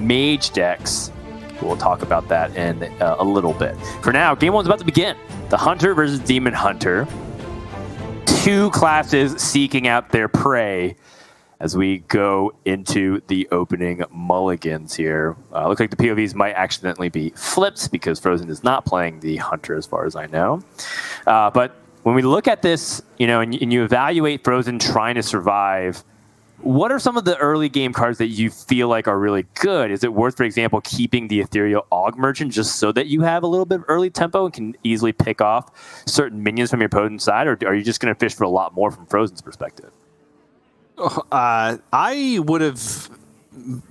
Mage decks. We'll talk about that in a little bit. For now, game one's about to begin. The Hunter versus Demon Hunter. Two classes seeking out their prey as we go into the opening mulligans here. Looks like the POVs might accidentally be flipped because Fr0zen is not playing the Hunter as far as I know. But when we look at this, and you evaluate Fr0zen trying to survive, what are some of the early game cards that you feel like are really good? Is it worth, for example, keeping the Ethereal Aug Merchant just so that you have a little bit of early tempo and can easily pick off certain minions from your opponent's side, or are you just going to fish for a lot more from Fr0zen's perspective? I would have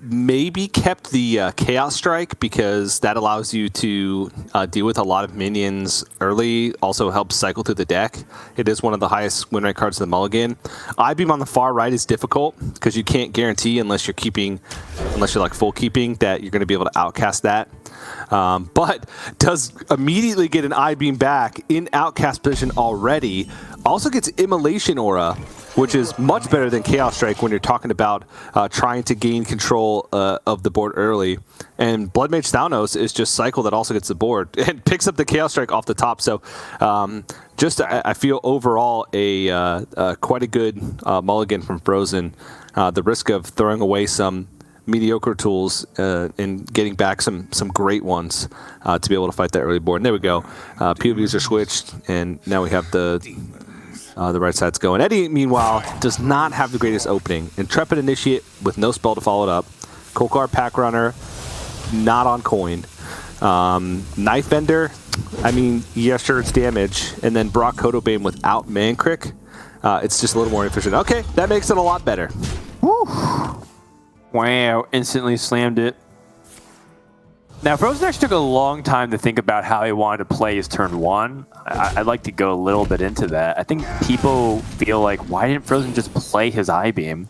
maybe kept the Chaos Strike because that allows you to deal with a lot of minions early, also helps cycle through the deck. It is one of the highest win rate cards of the mulligan. I-Beam on the far right is difficult because you can't guarantee unless you're like full keeping that you're going to be able to outcast that. But does immediately get an I-Beam back in outcast position already. Also gets Immolation Aura, which is much better than Chaos Strike when you're talking about trying to gain control of the board early. And Blood Mage Thalnos is just cycle that also gets the board and picks up the Chaos Strike off the top. So I feel overall quite a good mulligan from Fr0zen. The risk of throwing away some mediocre tools and getting back some great ones to be able to fight that early board. And there we go. POVs are switched, and now we have the right side's going. Eddie, meanwhile, does not have the greatest opening. Intrepid Initiate with no spell to follow it up. Kolkar Pack Runner, not on coin. Knife Bender, yeah, sure, it's damage. And then Brock Kotobane without Mankrik. It's just a little more efficient. Okay, that makes it a lot better. Woo. Wow, instantly slammed it. Now, Fr0zen actually took a long time to think about how he wanted to play his turn one. I'd like to go a little bit into that. I think people feel like, why didn't Fr0zen just play his I-Beam?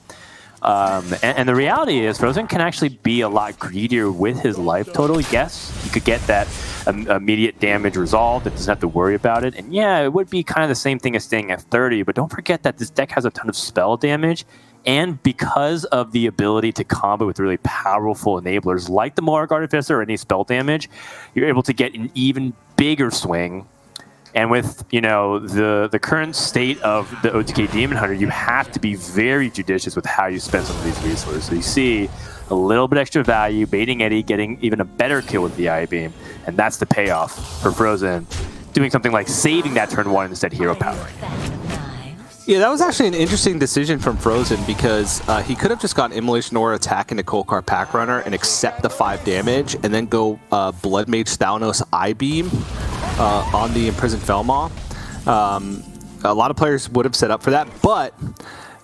And the reality is, Fr0zen can actually be a lot greedier with his life total. Yes, you could get that immediate damage resolved. It doesn't have to worry about it. And yeah, it would be kind of the same thing as staying at 30, but don't forget that this deck has a ton of spell damage. And because of the ability to combo with really powerful enablers like the Morag Artificer or any spell damage, you're able to get an even bigger swing. And with the current state of the OTK Demon Hunter, you have to be very judicious with how you spend some of these resources. So you see a little bit extra value, baiting Eddie, getting even a better kill with the I-Beam, and that's the payoff for Fr0zen, doing something like saving that turn one and instead hero powering. Yeah, that was actually an interesting decision from Fr0zen because he could have just gone Immolation Aura attack into Kolkar Pack Runner and accept the 5 damage and then go Blood Mage Thalnos I-Beam on the Imprisoned Felmaw. A lot of players would have set up for that, but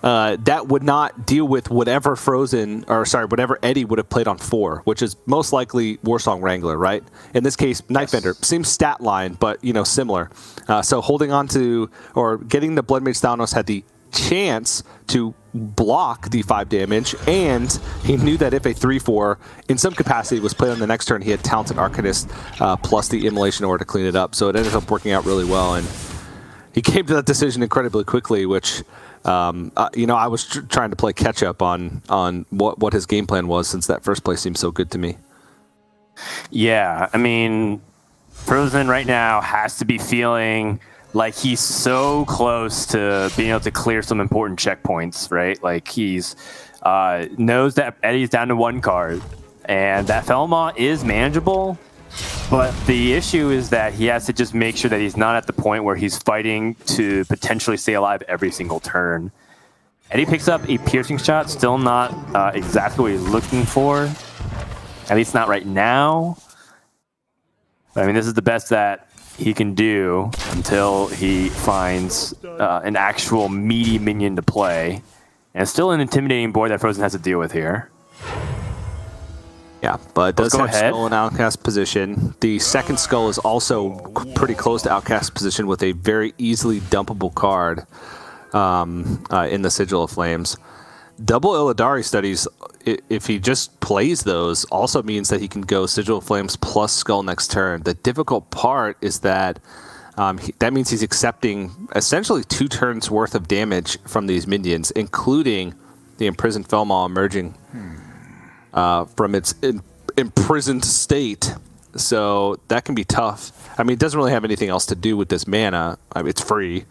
that would not deal with whatever whatever Eddie would have played on 4, which is most likely Warsong Wrangler, right? In this case, Knife Bender, same stat line, but similar. So holding on to or getting the Blood Mage Thalnos had the chance to block the 5 damage, and he knew that if a 3/4 in some capacity was played on the next turn, he had Talented Arcanist plus the Immolation Aura to clean it up. So it ended up working out really well, and he came to that decision incredibly quickly, which I was trying to play catch up on what his game plan was since that first play seemed so good to me. Yeah, Fr0zen right now has to be feeling like he's so close to being able to clear some important checkpoints, right? Like he's knows that Eddie's down to 1 card, and that Felmaw is manageable. But the issue is that he has to just make sure that he's not at the point where he's fighting to potentially stay alive every single turn. Eddie picks up a piercing shot, still not exactly what he's looking for. At least not right now. But, this is the best that he can do until he finds an actual meaty minion to play. And it's still an intimidating board that Fr0zen has to deal with here. Yeah, but it does have Skull in outcast position. The second Skull is also pretty close to outcast position with a very easily dumpable card in the Sigil of Flames. Double Illidari Studies, if he just plays those, also means that he can go Sigil of Flames plus Skull next turn. The difficult part is that that means he's accepting essentially 2 turns worth of damage from these minions, including the Imprisoned Felmaw emerging from its imprisoned state. So that can be tough. I mean, it doesn't really have anything else to do with this mana. I mean, it's free.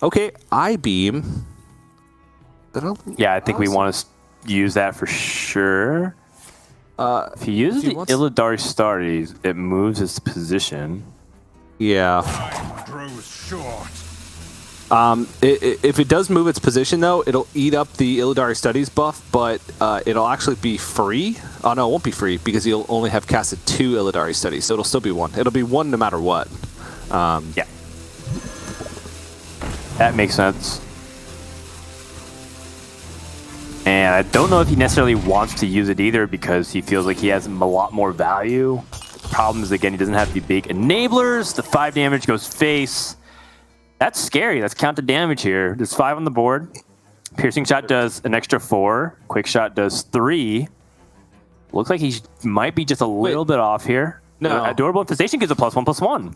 Okay, I-beam. Yeah, I think we want to use that for sure. If he uses the Illidari Stardies, it moves its position. Yeah. If it does move its position, though, it'll eat up the Illidari Studies buff, but it'll actually be free. Oh, no, it won't be free because you'll only have casted 2 Illidari Studies, so it'll still be 1. It'll be 1 no matter what. Yeah. That makes sense. And I don't know if he necessarily wants to use it either because he feels like he has a lot more value. Problem is, again, he doesn't have the big enablers. The 5 damage goes face. That's scary. That's counted damage here. There's 5 on the board. Piercing Shot does an extra 4. Quick Shot does 3. Looks like he might be just a little bit off here. No. Adorable Infestation gives a +1/+1.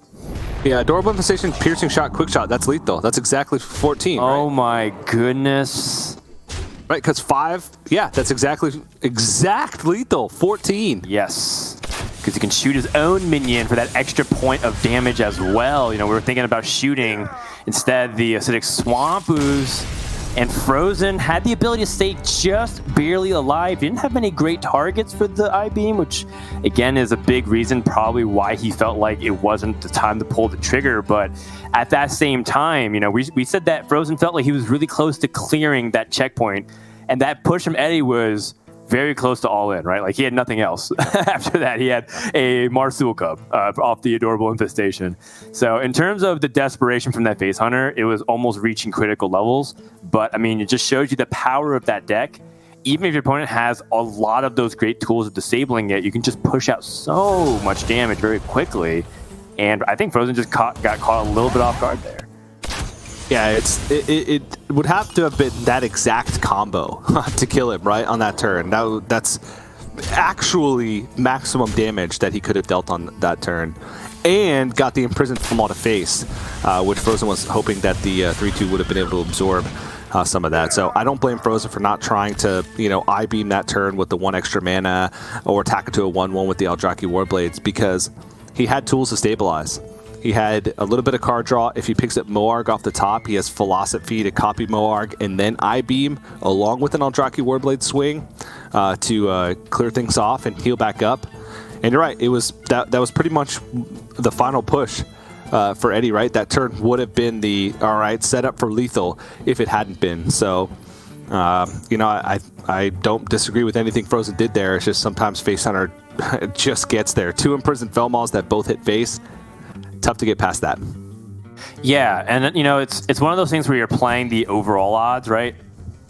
Yeah, Adorable Infestation, Piercing Shot, Quick Shot. That's lethal. That's exactly 14, Oh right? my goodness. Right, because 5, yeah, that's exact lethal, 14. Yes, because he can shoot his own minion for that extra point of damage as well. You know, we were thinking about shooting instead the Acidic Swamp Ooze, and Fr0zen had the ability to stay just barely alive. Didn't have many great targets for the I-beam, which again is a big reason probably why he felt like it wasn't the time to pull the trigger. But at that same time, you know, we said that Fr0zen felt like he was really close to clearing that checkpoint, and that push from Eddie was very close to all in, right? Like he had nothing else. After that, he had a Marsul Cup off the Adorable Infestation. So in terms of the desperation from that Face Hunter, it was almost reaching critical levels. But I mean, it just shows you the power of that deck. Even if your opponent has a lot of those great tools of disabling it, you can just push out so much damage very quickly. And I think Fr0zen just got caught a little bit off guard there. Yeah, it would have to have been that exact combo to kill him, right, on that turn. That's actually maximum damage that he could have dealt on that turn. And got the Imprisoned Flamal to face, which Fr0zen was hoping that the 3-2 would have been able to absorb some of that. So I don't blame Fr0zen for not trying to, you know, I-beam that turn with the 1 extra mana or attack it to a 1-1 with the Eldrazi Warblades because he had tools to stabilize. He had a little bit of card draw. If he picks up Moarg off the top, he has Philosophy to copy Moarg and then I-beam along with an Eldrazi Warblade swing to clear things off and heal back up. And you're right, it was that was pretty much the final push for Eddie, right? That turn would have been the, all right, set up for lethal if it hadn't been. So, you know, I don't disagree with anything Fr0zen did there. It's just sometimes Face Hunter just gets there. 2 Imprisoned Felmals that both hit face. Tough to get past that. Yeah, and you know, it's one of those things where you're playing the overall odds, right?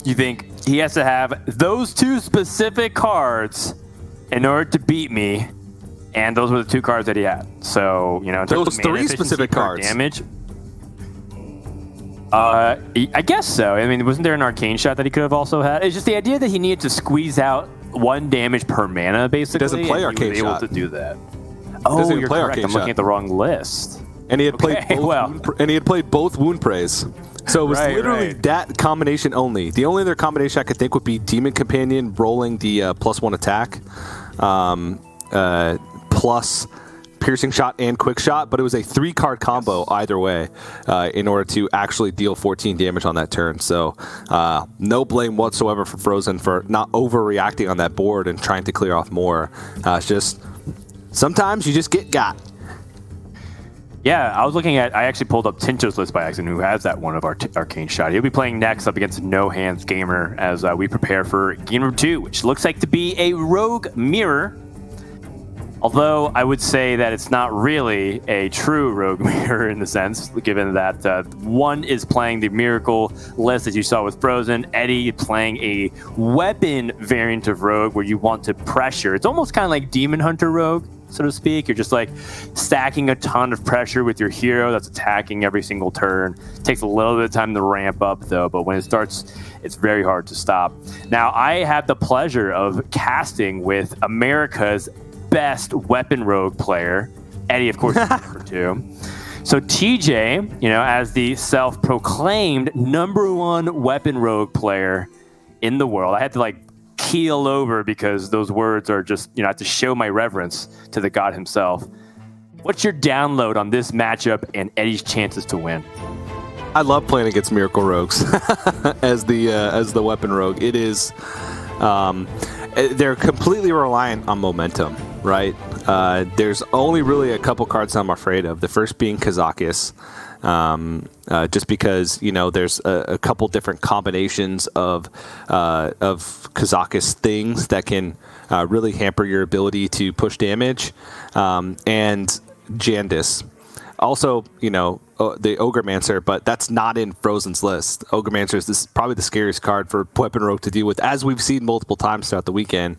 You think he has to have those 2 specific cards in order to beat me, and those were the 2 cards that he had. So, you know, in terms those of mana 3 specific cards. Damage. I guess so. I mean, wasn't there an Arcane Shot that he could have also had? It's just the idea that he needed to squeeze out 1 damage per mana, basically. Doesn't play Arcane Shot. Able to do that. Oh, you're correct. I'm looking at the wrong list. And he had played both Wound Praise. So it was literally that combination only. The only other combination I could think would be Demon Companion rolling the +1 attack, plus Piercing Shot and Quick Shot, but it was a 3-card combo either way in order to actually deal 14 damage on that turn. So no blame whatsoever for Fr0zen for not overreacting on that board and trying to clear off more. It's just sometimes you just get got. Yeah, I actually pulled up Tincho's list by accident, who has that one of our Arcane Shot. He'll be playing next up against No Hands Gamer as we prepare for game number 2, which looks like to be a Rogue Mirror. Although I would say that it's not really a true Rogue Mirror in the sense, given that one is playing the Miracle list, as you saw with Fr0zen. Eddie playing a weapon variant of Rogue where you want to pressure. It's almost kind of like Demon Hunter Rogue, so to speak. You're just like stacking a ton of pressure with your hero that's attacking every single turn. It takes a little bit of time to ramp up, though, but when it starts, it's very hard to stop. Now, I have the pleasure of casting with America's best weapon rogue player. Eddie, of course, is number 2. So TJ, you know, as the self-proclaimed #1 weapon rogue player in the world, I had to like keel over because those words are just, I have to show my reverence to the god himself. What's your download on this matchup and Eddie's chances to win? I love playing against Miracle Rogues as the weapon rogue. It is, they're completely reliant on momentum, right? There's only really a couple cards I'm afraid of. The first being Kazakis, just because there's a couple different combinations of Kazakis things that can really hamper your ability to push damage, and Jandis. Also, the Ogremancer, but that's not in Fr0zen's list. Ogremancer is probably the scariest card for Weapon Rogue to deal with, as we've seen multiple times throughout the weekend.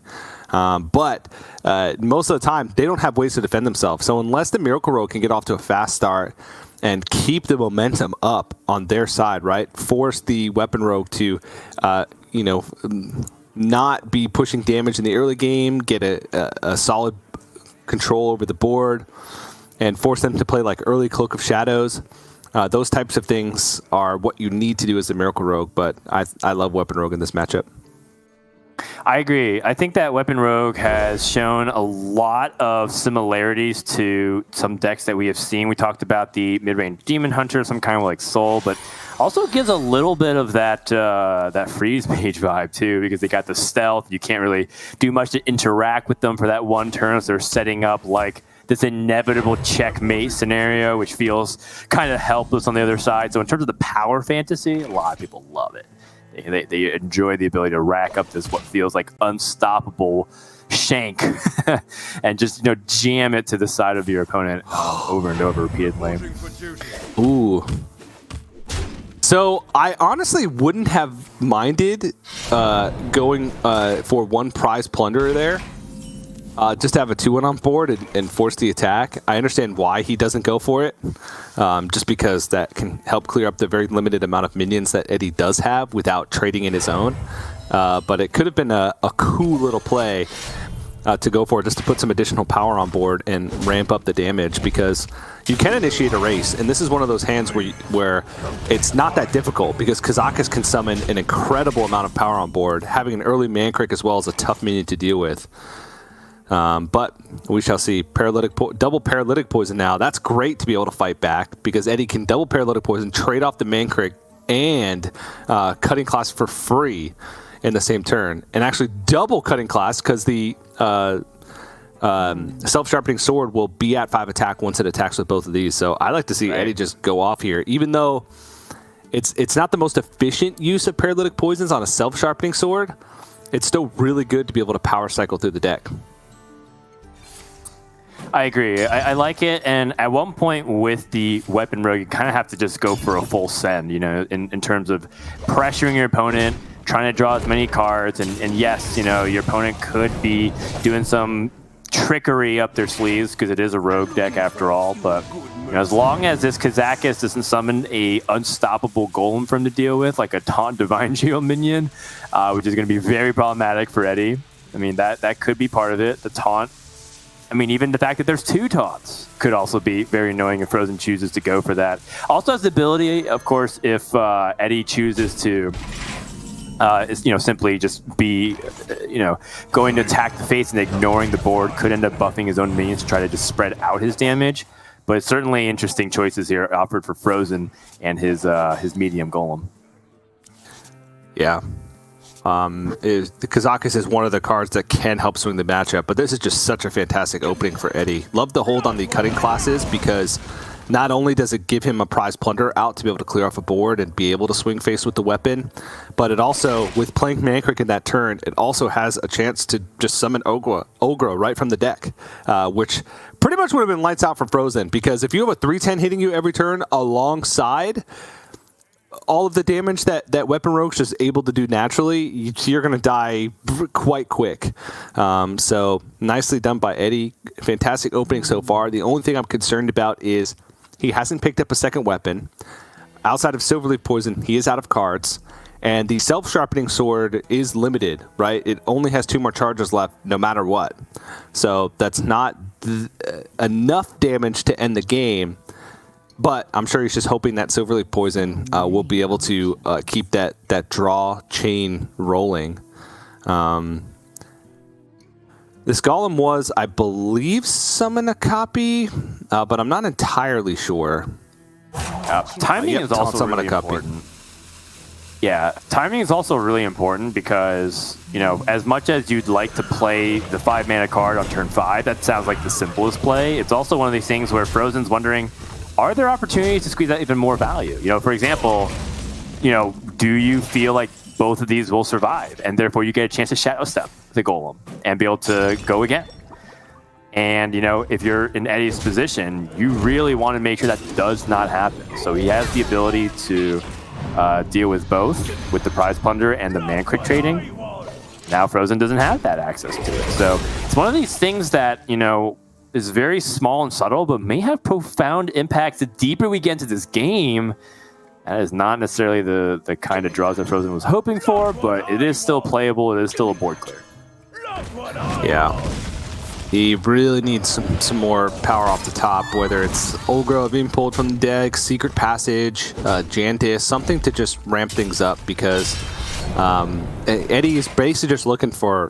But most of the time, they don't have ways to defend themselves. So unless the Miracle Rogue can get off to a fast start and keep the momentum up on their side, right? Force the Weapon Rogue to, not be pushing damage in the early game, get a solid control over the board, and force them to play like early Cloak of Shadows. Those types of things are what you need to do as a Miracle Rogue, but I love Weapon Rogue in this matchup. I agree. I think that Weapon Rogue has shown a lot of similarities to some decks that we have seen. We talked about the mid-range Demon Hunter, some kind of like Soul, but also gives a little bit of that Freeze Mage vibe too, because they got the stealth. You can't really do much to interact with them for that one turn, so they're setting up like this inevitable checkmate scenario, which feels kind of helpless on the other side. So in terms of the power fantasy, a lot of people love it. They enjoy the ability to rack up this what feels like unstoppable shank and just jam it to the side of your opponent over and over repeatedly. Ooh. So I honestly wouldn't have minded going for one prize plunderer there. Just to have a 2-1 on board and force the attack. I understand why he doesn't go for it, just because that can help clear up the very limited amount of minions that Eddie does have without trading in his own. But it could have been a cool little play to go for it, just to put some additional power on board and ramp up the damage, because you can initiate a race, and this is one of those hands where it's not that difficult, because Kazakis can summon an incredible amount of power on board. Having an early Mankrik as well is a tough minion to deal with. But we shall see. Double Paralytic Poison now. That's great to be able to fight back, because Eddie can double Paralytic Poison, trade off the Mankrik, and Cutting Class for free in the same turn. And actually double Cutting Class, because the Self-Sharpening Sword will be at 5 attack once it attacks with both of these. So I like to see Eddie just go off here, even though it's not the most efficient use of Paralytic Poisons on a Self-Sharpening Sword. It's still really good to be able to power cycle through the deck. I agree. I like it, and at one point with the Weapon Rogue, you kind of have to just go for a full send, in terms of pressuring your opponent, trying to draw as many cards, and yes, your opponent could be doing some trickery up their sleeves, because it is a rogue deck after all, but as long as this Kazakis doesn't summon a unstoppable golem for him to deal with, like a Taunt Divine Shield minion, which is going to be very problematic for Eddie. I mean, that could be part of it, the taunt. I mean, even the fact that there's 2 taunts could also be very annoying if Fr0zen chooses to go for that. Also has the ability, of course, if Eddie chooses to, simply just be, going to attack the face and ignoring the board, could end up buffing his own minions to try to just spread out his damage. But it's certainly interesting choices here offered for Fr0zen and his medium golem. Yeah. The Kazakis is one of the cards that can help swing the matchup, but this is just such a fantastic opening for Eddie. Love the hold on the Cutting Classes, because not only does it give him a prize plunder out to be able to clear off a board and be able to swing face with the weapon, but it also, with playing Mankrik in that turn, it also has a chance to just summon Ogre right from the deck, which pretty much would have been lights out for Fr0zen, because if you have a 3/10 hitting you every turn alongside all of the damage that Weapon Rogue's just able to do naturally, you're going to die quite quick. So nicely done by Eddie. Fantastic opening so far. The only thing I'm concerned about is he hasn't picked up a second weapon. Outside of Silverleaf Poison, he is out of cards. And the Self-Sharpening Sword is limited, right? It only has 2 more charges left no matter what. So that's not enough damage to end the game. But I'm sure he's just hoping that Silverleaf Poison will be able to keep that draw chain rolling. This Golem was, I believe, summon a copy, but I'm not entirely sure. Timing Yep, is also summon really a copy. important. Yeah, timing is also really important because, you know, as much as you'd like to play the 5-mana card on turn 5, that sounds like the simplest play. It's also one of these things where Fr0zen's wondering, are there opportunities to squeeze out even more value? You know, for example, you know, do you feel like both of these will survive, and therefore you get a chance to Shadow Step the Golem and be able to go again? And, you know, if you're in Eddie's position, you really want to make sure that does not happen. So he has the ability to deal with both, with the Prize Plunder and the Man Crit trading. Now Fr0zen doesn't have that access to it. So it's one of these things that, you know, is very small and subtle, but may have profound impacts the deeper we get into this game. That is not necessarily the kind of draws that Fr0zen was hoping for, but it is still playable. It is still a board clear. Yeah. He really needs some more power off the top, whether it's Olgra being pulled from the deck, Secret Passage, Jantis, something to just ramp things up, because Eddie is basically just looking for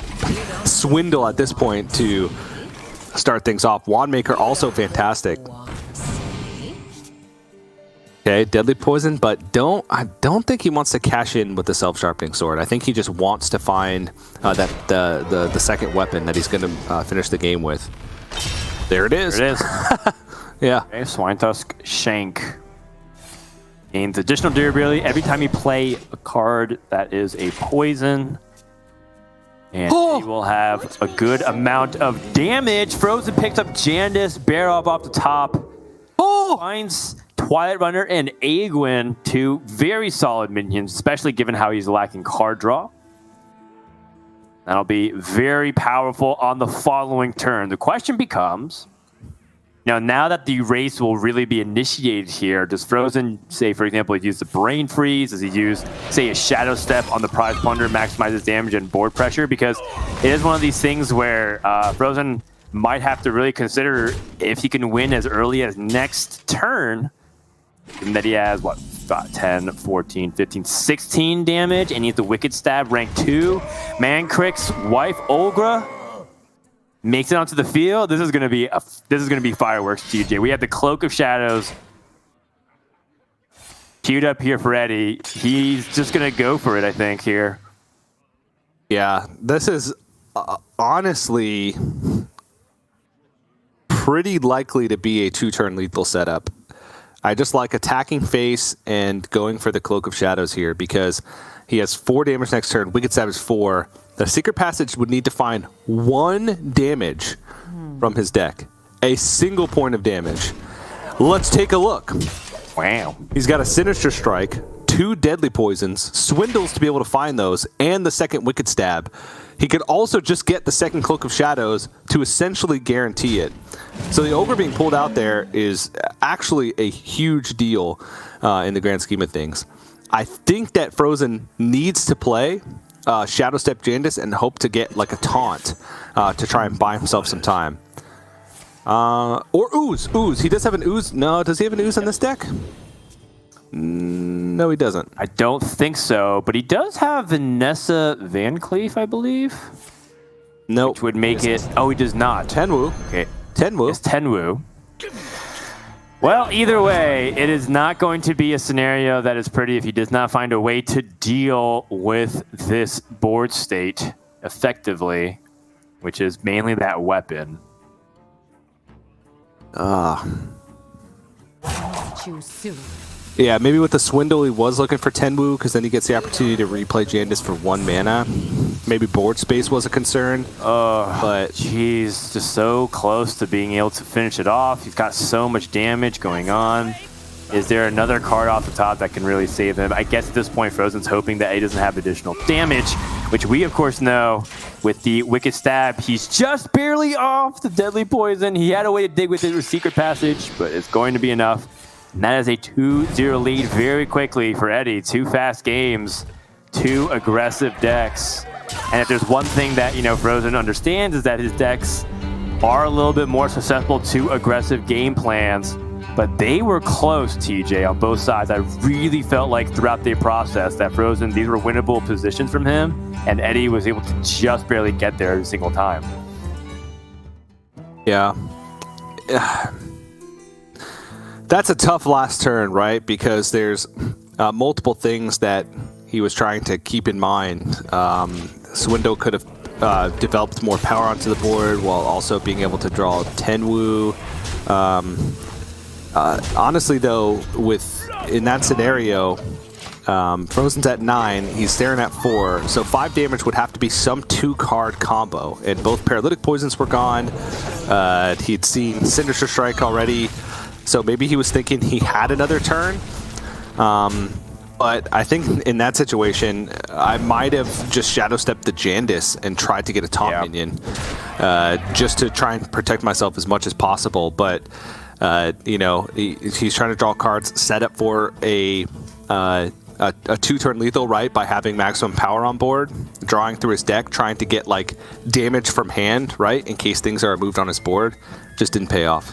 Swindle at this point to start things off. Wandmaker also fantastic. Okay, Deadly Poison, but I don't think he wants to cash in with the Self-Sharpening Sword. I think he just wants to find the second weapon that he's going to finish the game with. There it is. There it is. Yeah. Okay, Swine Tusk Shank gains additional durability every time you play a card that is a poison. And he will have a good amount of damage. Fr0zen picks up Jantis, Barrow off the top. Finds Twilight Runner and Aegwynn, two very solid minions, especially given how he's lacking card draw. That'll be very powerful on the following turn. The question becomes, you know, now that the race will really be initiated here, does Fr0zen, say, for example, use the Brain Freeze? Does he use, say, a Shadow Step on the Prize Plunder, maximizes damage and board pressure? Because it is one of these things where Fr0zen might have to really consider if he can win as early as next turn, and that he has, what, 10, 14, 15, 16 damage, and he has the Wicked Stab, rank 2. Mancrick's wife, Olgra, makes it onto the field. This is gonna be fireworks, TJ. We have the Cloak of Shadows queued up here for Eddie. He's just gonna go for it, I think, here. Yeah, this is honestly pretty likely to be a 2-turn lethal setup. I just like attacking face and going for the Cloak of Shadows here, because he has 4 damage next turn. Wicked Stab is 4. The Secret Passage would need to find 1 damage from his deck. A single point of damage. Let's take a look. Wow. He's got a Sinister Strike, 2 Deadly Poisons, Swindles to be able to find those, and the second Wicked Stab. He could also just get the second Cloak of Shadows to essentially guarantee it. So the Ogre being pulled out there is actually a huge deal in the grand scheme of things. I think that Fr0zen needs to play Shadow Step Jantis and hope to get like a taunt to try and buy himself some time. Or Ooze. Ooze. He does have an Ooze. No, does he have an Ooze in this deck? No, he doesn't. I don't think so, but he does have Vanessa Van Cleef, I believe. Nope. Which would make it... Oh, he does not. Tenwu. Okay. Tenwu. It's Tenwu. Well, either way, it is not going to be a scenario that is pretty if he does not find a way to deal with this board state effectively, which is mainly that weapon. Choose soon. Yeah, maybe with the Swindle, he was looking for Tenwu, because then he gets the opportunity to replay Jantis for 1 mana. Maybe board space was a concern. But He's just so close to being able to finish it off. He's got so much damage going on. Is there another card off the top that can really save him? I guess at this point, Fr0zen's hoping that he doesn't have additional damage, which we, of course, know with the Wicked Stab. He's just barely off the Deadly Poison. He had a way to dig with it with Secret Passage, but it's going to be enough. And that is a 2-0 lead very quickly for Eddie. 2 fast games, 2 aggressive decks. And if there's one thing that, you know, Fr0zen understands is that his decks are a little bit more susceptible to aggressive game plans. but they were close, TJ, on both sides. I really felt like throughout the process that Fr0zen, these were winnable positions from him, and Eddie was able to just barely get there every single time. Yeah. That's a tough last turn, right? Because there's multiple things that he was trying to keep in mind. Swindo could have developed more power onto the board while also being able to draw Tenwu. Honestly, though, in that scenario, Fr0zen's at 9, he's staring at 4, so 5 damage would have to be some 2-card combo, and both Paralytic Poisons were gone. He'd seen Sinister Strike already, so maybe he was thinking he had another turn. But I think in that situation, I might have just Shadow Stepped the Jandis and tried to get a top minion, just to try and protect myself as much as possible. But you know, he's trying to draw cards set up for a 2-turn lethal, right, by having maximum power on board, drawing through his deck, trying to get like damage from hand, right, in case things are moved on his board. Just didn't pay off.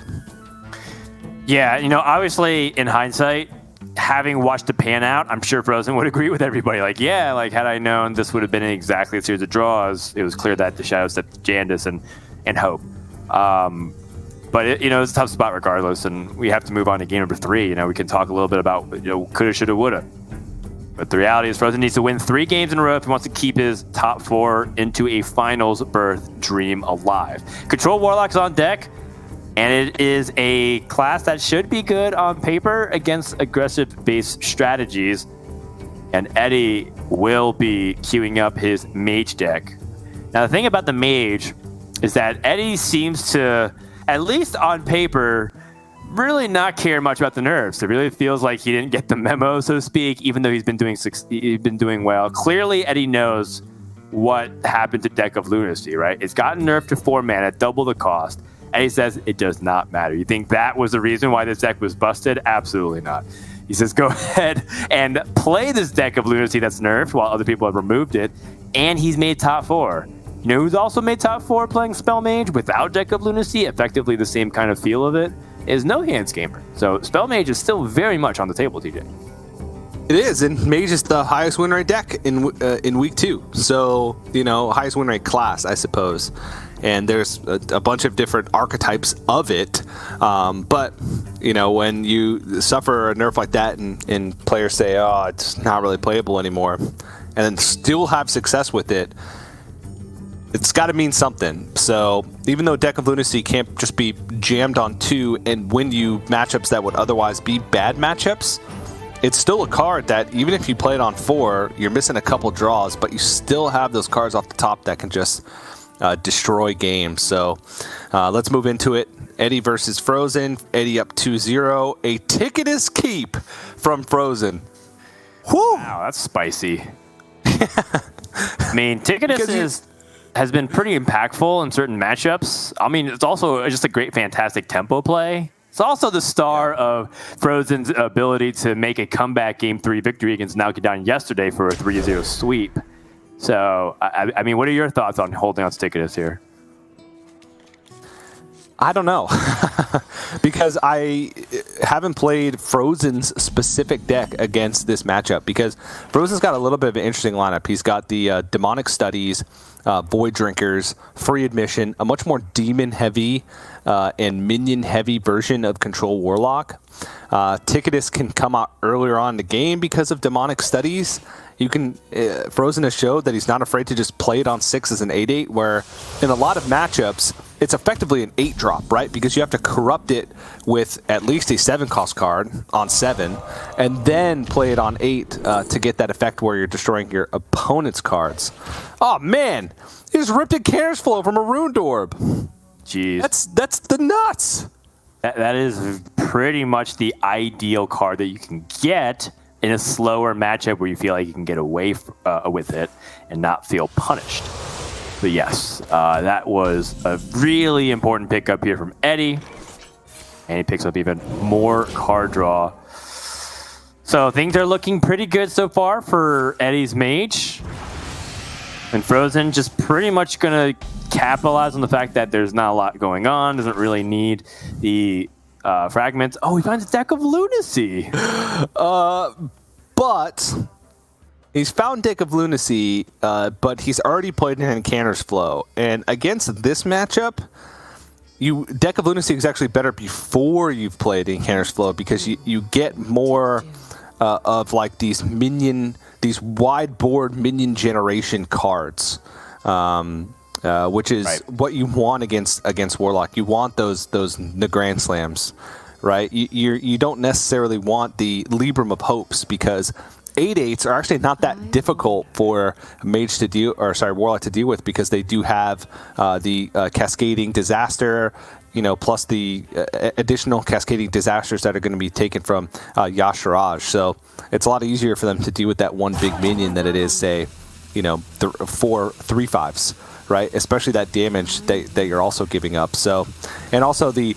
Yeah, you know, obviously in hindsight, having watched it pan out, I'm sure Fr0zen would agree with everybody. Like, yeah, like had I known this would have been exactly a series of draws, it was clear that the Shadow Stepped Jandis and hope. But you know, it's a tough spot regardless, and we have to move on to game number 3. You know, we can talk a little bit about, you know, coulda, shoulda, woulda. But the reality is Fr0zen needs to win 3 games in a row if he wants to keep his top 4 into a finals berth dream alive. Control Warlock's on deck, and it is a class that should be good on paper against aggressive-based strategies. And Eddie will be queuing up his Mage deck. Now, the thing about the Mage is that Eddie seems to, at least on paper, really not care much about the nerfs. It really feels like he didn't get the memo, so to speak, even though he's been doing well. Clearly, Eddie knows what happened to Deck of Lunacy, right? It's gotten nerfed to 4 mana, double the cost. And he says it does not matter. You think that was the reason why this deck was busted? Absolutely not. He says go ahead and play this Deck of Lunacy that's nerfed while other people have removed it, and he's made top 4. You know who's also made top 4 playing Spell Mage without Deck of Lunacy, effectively the same kind of feel of it, is No Hands Gamer. So Spell Mage is still very much on the table, TJ. It is, and Mage is the highest win rate deck in week 2. So, you know, highest win rate class, I suppose. And there's a bunch of different archetypes of it. But, you know, when you suffer a nerf like that and players say, oh, it's not really playable anymore, and then still have success with it, it's got to mean something. So even though Deck of Lunacy can't just be jammed on 2 and win you matchups that would otherwise be bad matchups, it's still a card that even if you play it on 4, you're missing a couple draws, but you still have those cards off the top that can just destroy games. So let's move into it. Eddie versus Fr0zen. Eddie up 2-0. A ticketus keep from Fr0zen. Whew. Wow, that's spicy. I mean, ticketus has been pretty impactful in certain matchups. I mean, it's also just a great, fantastic tempo play. It's also the star of Fr0zen's ability to make a comeback Game 3 victory against Mulligan yesterday for a 3-0 sweep. So, I mean, what are your thoughts on holding on to ticketus here? I don't know, because I haven't played Fr0zen's specific deck against this matchup, because Fr0zen's got a little bit of an interesting lineup. He's got the Demonic Studies, Void Drinkers, Free Admission, a much more demon-heavy and minion-heavy version of Control Warlock. Ticketus can come out earlier on in the game because of Demonic Studies. You can Fr0zen has showed that he's not afraid to just play it on 6 as an 8/8, where in a lot of matchups it's effectively an 8-drop, right? Because you have to corrupt it with at least a 7-cost card on 7, and then play it on 8 to get that effect where you're destroying your opponent's cards. Oh man, he just ripped a Cares Flow from a Ruined Orb. Jeez, that's the nuts. That is pretty much the ideal card that you can get in a slower matchup where you feel like you can get away with it and not feel punished. But yes, that was a really important pickup here from Eddie. And he picks up even more card draw. So things are looking pretty good so far for Eddie's Mage. And Fr0zen just pretty much going to capitalize on the fact that there's not a lot going on, doesn't really need the fragments. Oh, he finds a deck of Lunacy. But he's found Deck of Lunacy, but he's already played in Canner's Flow. And against this matchup, Deck of Lunacy is actually better before you've played in Canner's Flow because you get more of like these wide board minion generation cards, which is what you want against Warlock. You want the Grand Slams, right? You don't necessarily want the Libram of Hopes because 8/8s are actually not that difficult for Mage to deal, or sorry, Warlock to deal with because they do have the Cascading Disaster, plus the additional Cascading Disasters that are going to be taken from Yashiraj. So it's a lot easier for them to deal with that one big minion than it is, say, 4 3/5s, right? Especially that damage that you're also giving up. So, and also the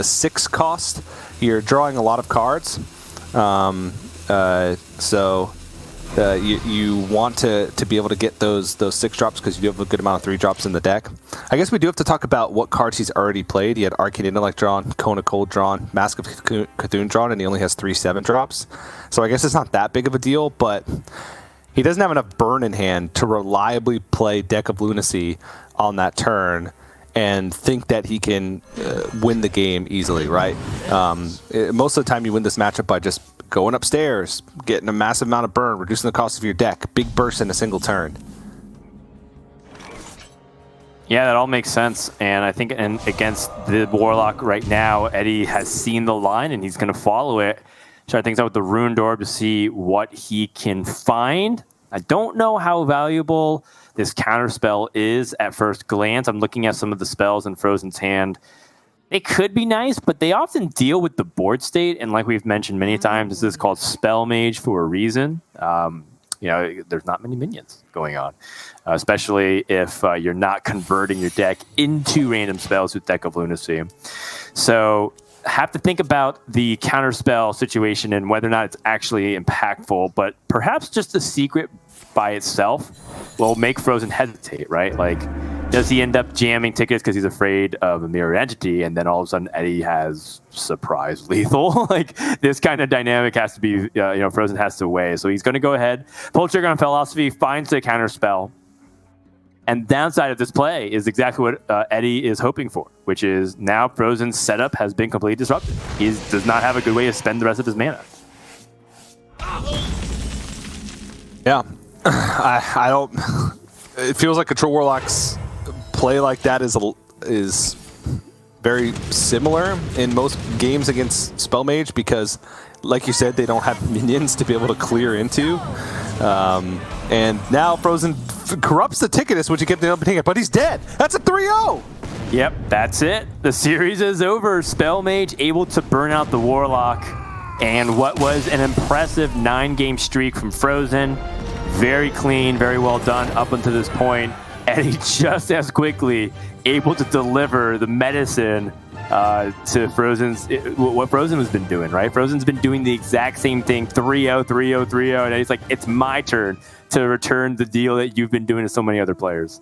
6 cost, you're drawing a lot of cards. You want to be able to get those 6 drops because you do have a good amount of 3 drops in the deck. I guess we do have to talk about what cards he's already played. He had Arcane Intellect drawn, Cone of Cold drawn, Mask of Cthulhu drawn, and he only has 3 7 drops. So I guess it's not that big of a deal, but he doesn't have enough burn in hand to reliably play Deck of Lunacy on that turn and think that he can win the game easily, right? Most of the time you win this matchup by just going upstairs, getting a massive amount of burn, reducing the cost of your deck, big burst in a single turn. Yeah, that all makes sense. And I think against the Warlock right now, Eddie has seen the line and he's going to follow it. Try things out with the Rune Orb to see what he can find. I don't know how valuable this counterspell is at first glance. I'm looking at some of the spells in Fr0zen's hand. They could be nice, but they often deal with the board state. And like we've mentioned many times, this is called Spell Mage for a reason. There's not many minions going on, especially if you're not converting your deck into random spells with Deck of Lunacy. So have to think about the counterspell situation and whether or not it's actually impactful, but perhaps just the secret by itself will make Fr0zen hesitate, right? Like, does he end up jamming tickets because he's afraid of a mirror entity, and then all of a sudden Eddie has surprise lethal? Like, this kind of dynamic has to be, Fr0zen has to weigh. So he's going to go ahead, pull trigger on Philosophy, finds the counterspell. And downside of this play is exactly what Eddie is hoping for, which is now Fr0zen's setup has been completely disrupted. He does not have a good way to spend the rest of his mana. Yeah. I don't... It feels like Control Warlock's play like that is very similar in most games against Spell Mage because, like you said, they don't have minions to be able to clear into. And now Fr0zen corrupts the Ticketus, which he kept up hitting it, but he's dead. That's a 3-0. Yep, that's it. The series is over. Spell Mage able to burn out the Warlock. And what was an impressive 9-game streak from Fr0zen. Very clean, very well done up until this point. And he just as quickly able to deliver the medicine to what Fr0zen has been doing, right? Fr0zen's been doing the exact same thing, 3-0, 3-0, 3-0, and he's like, it's my turn to return the deal that you've been doing to so many other players.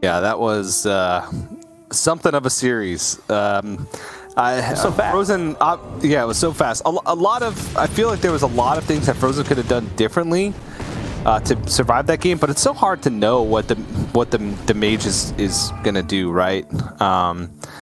Yeah, that was something of a series. So fast. Fr0zen, it was so fast. I feel like there was a lot of things that Fr0zen could have done differently to survive that game, but it's so hard to know what the Mage is gonna do, right?